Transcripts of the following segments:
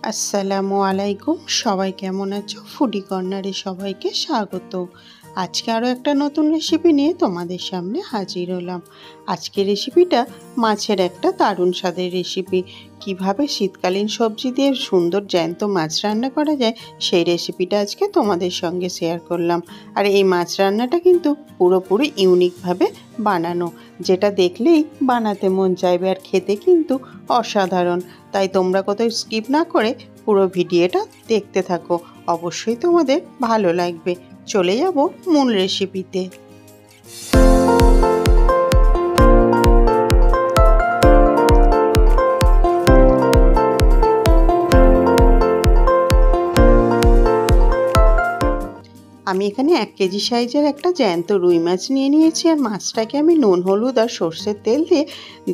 আসসালামু আলাইকুম। সবাই কেমন আছো? ফুডি কর্নারে সবাইকে স্বাগত। আজকে আরও একটা নতুন রেসিপি নিয়ে তোমাদের সামনে হাজির হলাম। আজকের রেসিপিটা মাছের একটা দারুণ স্বাদের রেসিপি। কিভাবে শীতকালীন সবজি দিয়ে সুন্দর জ্যান্ত মাছ রান্না করা যায় সেই রেসিপিটা আজকে তোমাদের সঙ্গে শেয়ার করলাম। আর এই মাছ রান্নাটা কিন্তু পুরোপুরি ইউনিকভাবে বানানো, যেটা দেখলেই বানাতে মন চাইবে আর খেতে কিন্তু অসাধারণ। তাই তোমরা কোথাও স্কিপ না করে পুরো ভিডিওটা দেখতে থাকো, অবশ্যই তোমাদের ভালো লাগবে। চলে যাব মূল রেসিপিতে। আমি এখানে 1 কেজি সাইজের একটা জ্যান্ত রুই মাছ নিয়ে নিয়েছি। আর মাছটাকে আমি নুন, হলুদ আর সর্ষের তেল দিয়ে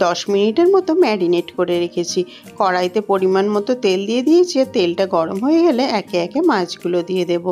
10 মিনিটের মতো ম্যারিনেট করে রেখেছি। কড়াইতে পরিমাণ মতো তেল দিয়ে দিয়েছি। আর তেলটা গরম হয়ে গেলে একে একে মাছগুলো দিয়ে দেব।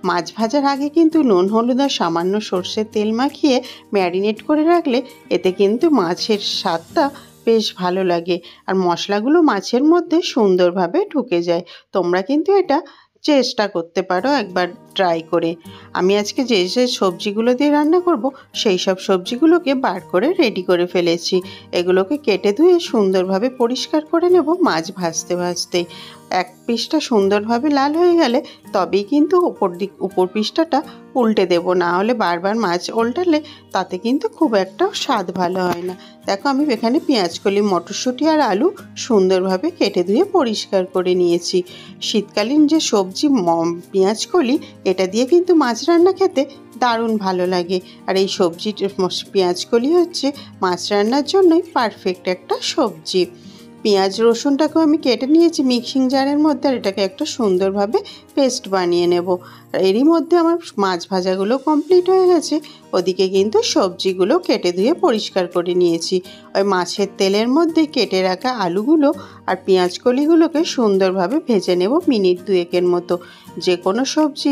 মাছ ভাজার আগে কিন্তু নুন, হলুদ আর সামান্য সর্ষের তেল মাখিয়ে ম্যারিনেট করে রাখলে এতে কিন্তু মাছের স্বাদটা বেশ ভালো লাগে আর মশলাগুলো মাছের মধ্যে সুন্দরভাবে ঢুকে যায়। তোমরা কিন্তু এটা চেষ্টা করতে পারো একবার ট্রাই করে। আমি আজকে যে সবজিগুলো দিয়ে রান্না করব সেই সব সবজিগুলোকে বার করে রেডি করে ফেলেছি। এগুলোকে কেটে ধুয়ে সুন্দরভাবে পরিষ্কার করে নেব মাছ ভাজতে ভাজতে। এক পিসটা সুন্দরভাবে লাল হয়ে গেলে তবেই কিন্তু উপর পিসটা উল্টে দেব, না হলে বারবার মাছ উল্টালে তাতে কিন্তু খুব একটা স্বাদ ভালো হয় না। দেখো আমি এখানে পেঁয়াজকলি, মটরশুঁটি আর আলু সুন্দরভাবে কেটে ধুয়ে পরিষ্কার করে নিয়েছি। শীতকালীন যে সবজি পেঁয়াজকলি, এটা দিয়ে কিন্তু মাছ রান্না খেতে দারুণ ভালো লাগে। আর এই সবজির পেঁয়াজকলি হচ্ছে মাছ রান্নার জন্যই পারফেক্ট একটা সবজি। পেঁয়াজ রসুনটাকেও আমি কেটে নিয়েছি মিক্সিং জারের মধ্যে, আর এটাকে একটা সুন্দরভাবে পেস্ট বানিয়ে নেব। এরই মধ্যে আমার মাছ ভাজাগুলো কমপ্লিট হয়ে গেছে। ওদিকে কিন্তু সবজিগুলো কেটে ধুয়ে পরিষ্কার করে নিয়েছি। ওই মাছের তেলের মধ্যে কেটে রাখা আলুগুলো আর পেঁয়াজকলিগুলোকে সুন্দরভাবে ভেজে নেব মিনিট 2-এর মতো। যে কোনো সবজি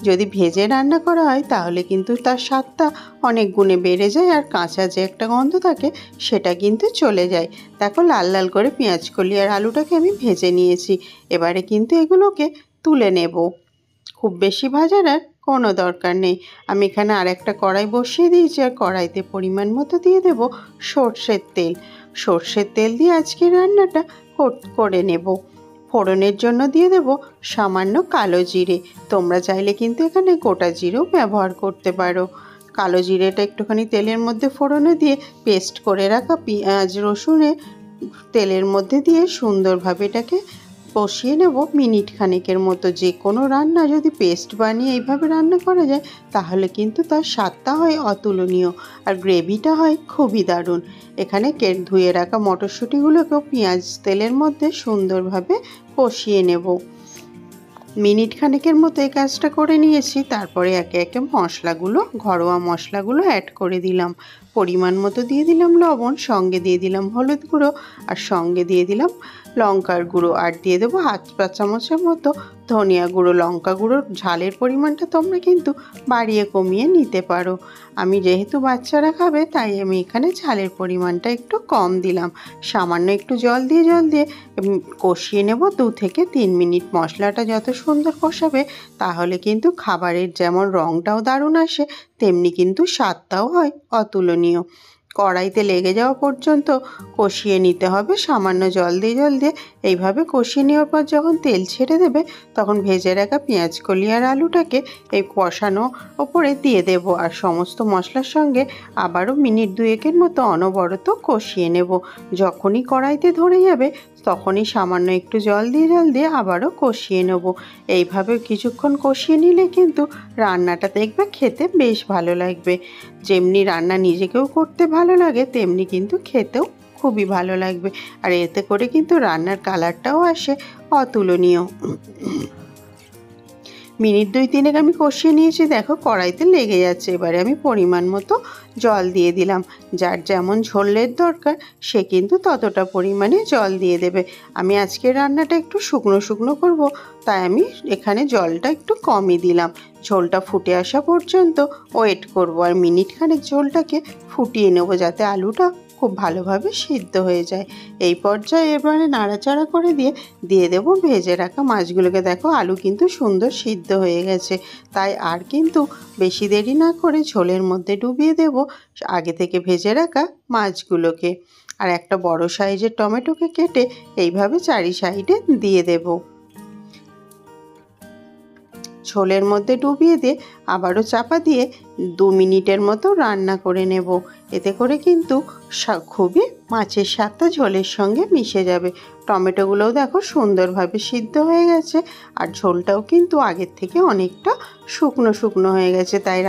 যদি ভেজে রান্না করা হয় তাহলে কিন্তু তার স্বাদটা অনেক গুণে বেড়ে যায়, আর কাঁচা যে একটা গন্ধ থাকে সেটা কিন্তু চলে যায়। দেখো লাল লাল করে পেঁয়াজকলি আর আলুটাকে আমি ভেজে নিয়েছি। এবারে কিন্তু এগুলোকে তুলে নেব। খুব বেশি ভাজার আর কোনো দরকার নেই। আমি এখানে আর একটা কড়াই বসিয়ে দিয়েছি। আর কড়াইতে পরিমাণ মতো দিয়ে দেব সর্ষের তেল। সর্ষের তেল দিয়ে আজকে রান্নাটা করে নেব। ফোড়নের জন্য দিয়ে দেব সামান্য কালো জিরে। তোমরা চাইলে কিন্তু এখানে গোটা জিরেও ব্যবহার করতে পারো। কালো জিরেটা একটুখানি তেলের মধ্যে ফোড়নে দিয়ে পেস্ট করে রাখা পেঁয়াজ রসুনে তেলের মধ্যে দিয়ে সুন্দরভাবে এটাকে কষিয়ে নেব মিনিট খানেকের মতো। যে কোনো রান্না যদি পেস্ট বানিয়ে এইভাবে রান্না করা যায় তাহলে কিন্তু তার স্বাদটা হয় অতুলনীয় আর গ্রেভিটা হয় খুবই দারুণ। এখানে ধুয়ে রাখা মটরশুঁটিগুলোকেও পেঁয়াজ তেলের মধ্যে সুন্দরভাবে কষিয়ে নেব। মিনিট খানেকের মতো এই কাজটা করে নিয়েছি। তারপরে একে একে মশলাগুলো, ঘরোয়া মশলাগুলো অ্যাড করে দিলাম। পরিমাণ মতো দিয়ে দিলাম লবণ, সঙ্গে দিয়ে দিলাম হলুদ গুঁড়ো, আর সঙ্গে দিয়ে দিলাম লঙ্কার গুঁড়ো, আর দিয়ে দেবো 1/2 চামচের মতো ধনিয়া গুঁড়ো। লঙ্কা গুঁড়োর ঝালের পরিমাণটা তোমরা কিন্তু বাড়িয়ে কমিয়ে নিতে পারো। আমি যেহেতু বাচ্চারা খাবে তাই আমি এখানে ঝালের পরিমাণটা একটু কম দিলাম। সামান্য একটু জল দিয়ে কষিয়ে নেব 2-3 মিনিট। মশলাটা যত সুন্দর কষাবে তাহলে কিন্তু খাবারের যেমন রঙটাও দারুণ আসে, তেমনি কিন্তু স্বাদটাও হয় অতুলনীয়। কড়াইতে লেগে যাওয়া পর্যন্ত কষিয়ে নিতে হবে সামান্য জল দিয়ে। এইভাবে কষিয়ে নেওয়ার পর যখন তেল ছেড়ে দেবে তখন ভেজে রাখা পেঁয়াজকলি আর আলুটাকে এই কষানো ওপরে দিয়ে দেব। আর সমস্ত মশলার সঙ্গে আবারও মিনিট 2-এর মতো অনবরত কষিয়ে নেব। যখনই কড়াইতে ধরে যাবে তখনই সামান্য একটু জল দিয়ে আবারও কষিয়ে নেব। এইভাবে কিছুক্ষণ কষিয়ে নিলে কিন্তু রান্নাটা দেখবে খেতে বেশ ভালো লাগবে। যেমনি রান্না নিজেকেও করতে ভালো লাগে তেমনি কিন্তু খেতেও খুবই ভালো লাগবে। আর এতে করে কিন্তু রান্নার কালারটাও আসে অতুলনীয়। মিনিট 2-3 আমি কষিয়ে নিয়েছি। দেখো কড়াইতে লেগে যাচ্ছে। এবারে আমি পরিমাণ মতো জল দিয়ে দিলাম। যার যেমন ঝোলের দরকার সে কিন্তু ততটা পরিমাণে জল দিয়ে দেবে। আমি আজকের রান্নাটা একটু শুকনো শুকনো করব, তাই আমি এখানে জলটা একটু কমই দিলাম। ঝোলটা ফুটে আসা পর্যন্ত ওয়েট করব। আর মিনিট খানেক ঝোলটাকে ফুটিয়ে নেব যাতে আলুটা খুব ভালোভাবে সিদ্ধ হয়ে যায়। এই পর্যায়ে এবারে নাড়াচাড়া করে দিয়ে দেবো ভেজে রাখা মাছগুলোকে। দেখো আলু কিন্তু সুন্দর সিদ্ধ হয়ে গেছে, তাই আর কিন্তু বেশি দেরি না করে ঝোলের মধ্যে ডুবিয়ে দেব আগে থেকে ভেজে রাখা মাছগুলোকে। আর একটা বড় সাইজের টমেটোকে কেটে এইভাবে চারি সাইডে দিয়ে দেব। ঝোলের মধ্যে ডুবিয়ে দিয়ে আবারও চাপা দিয়ে 2 মিনিটের মতো রান্না করে নেব। এতে করে কিন্তু খুবই মাছের স্বাদটা ঝোলের সঙ্গে মিশে যাবে। টমেটোগুলোও দেখো সুন্দরভাবে সিদ্ধ হয়ে গেছে, আর ঝোলটাও কিন্তু আগের থেকে অনেকটা শুকনো শুকনো হয়ে গেছে। তাই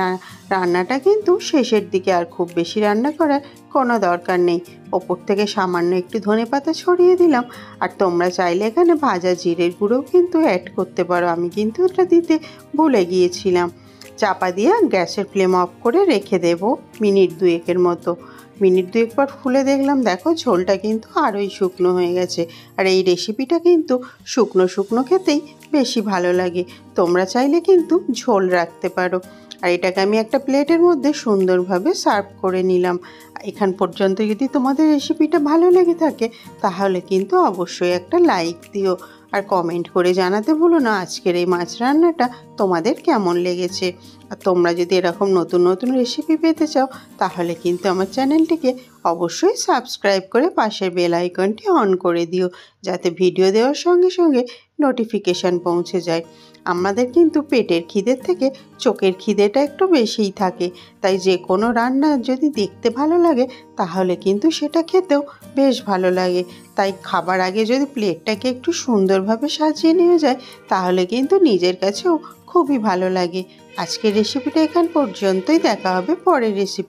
রান্নাটা কিন্তু শেষের দিকে আর খুব বেশি রান্না করার কোনো দরকার নেই। ওপর থেকে সামান্য একটু ধনেপাতা ছড়িয়ে দিলাম। আর তোমরা চাইলে এখানে ভাজা জিরের গুঁড়োও কিন্তু অ্যাড করতে পারো, আমি কিন্তু এটা দিতে ভুলে গিয়েছিলাম। চাপা দিয়ে গ্যাসের ফ্লেম অফ করে রেখে দেব মিনিট 2 মতো। মিনিট 2 পর খুলে দেখলাম, দেখো ঝোলটা কিন্তু আরোই শুকনো হয়ে গেছে। আর এই রেসিপিটা কিন্তু শুকনো শুকনো খেতেই বেশি ভালো লাগে। তোমরা চাইলে কিন্তু ঝোল রাখতে পারো। আর এটাকে আমি একটা প্লেটের মধ্যে সুন্দরভাবে সার্ভ করে নিলাম। এখান পর্যন্ত যদি তোমাদের রেসিপিটা ভালো লেগে থাকে তাহলে কিন্তু অবশ্যই একটা লাইক দিও, আর কমেন্ট করে জানাতে ভুলো না আজকের এই মাছ রান্নাটা তোমাদের কেমন লেগেছে। আর তোমরা যদি এরকম নতুন নতুন রেসিপি পেতে চাও তাহলে কিন্তু আমার চ্যানেলটিকে অবশ্যই সাবস্ক্রাইব করে পাশের বেল আইকনটি অন করে দিও, যাতে ভিডিও দেওয়ার সঙ্গে সঙ্গে নোটিফিকেশান পৌঁছে যায়। আমাদের কিন্তু পেটের খিদের থেকে চোখের খিদেটা একটু বেশিই থাকে, তাই যে কোনো রান্না যদি দেখতে ভালো লাগে তাহলে কিন্তু সেটা খেতেও বেশ ভালো লাগে। তাই খাবার আগে যদি প্লেটটাকে একটু সুন্দরভাবে সাজিয়ে নেওয়া যায় তাহলে কিন্তু নিজের কাছেও খুবই ভালো লাগে। আজকের রেসিপিটা এখান পর্যন্তই, দেখা হবে পরের রেসিপি।